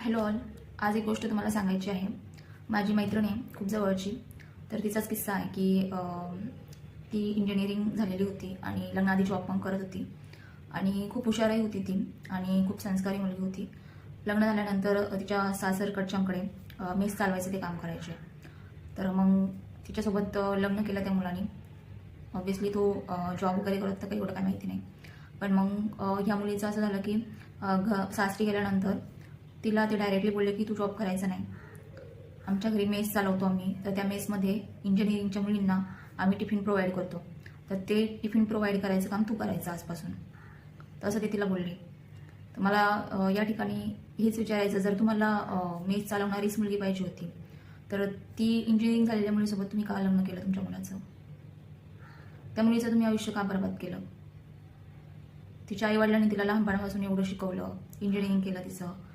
Hello all. आज एक गोष्ट तुम्हाला सांगायची आहे. माझी मैत्रीण आहे खूप जवळची. तर तिचाच किस्सा आहे की ती इंजिनिअरिंग झालेली होती आणि लग्नाआधी जॉब पण करत होती आणि खूप हुशारही होती ती आणि खूप संस्कारी मुलगी होती. लग्न झाल्यानंतर तिच्या सासरकडच्यांकडे मेस चालवायचं ते काम करायचे. तर मग तिच्यासोबत लग्न केलं त्या मुलाने. ऑब्व्हियसली तो जॉब वगैरे करत तर काही एवढं काय माहिती नाही. पण मग ह्या मुलीचं असं झालं की सासरी गेल्यानंतर तिला ते डायरेक्टली बोलले की तू जॉब करायचा नाही. आमच्या घरी मेस चालवतो आम्ही, तर त्या मेसमध्ये इंजिनिअरिंगच्या मुलींना आम्ही टिफिन प्रोव्हाइड करतो, तर ते टिफिन प्रोव्हाइड करायचं काम तू करायचं आजपासून. तसं ते तिला बोलले. तर मला या ठिकाणी हेच विचारायचं, जर तुम्हाला मेस चालवणारीच मुलगी पाहिजे होती तर ती इंजिनिअरिंग झालेल्या मुलीसोबत तुम्ही का लग्न केलं तुमच्या मुलाचं? त्या मुलीचं तुम्ही आयुष्य का बरबाद केलं? तिच्या आईवडिलांनी तिला लहानपणापासून एवढं शिकवलं, इंजिनिअरिंग केलं तिचं,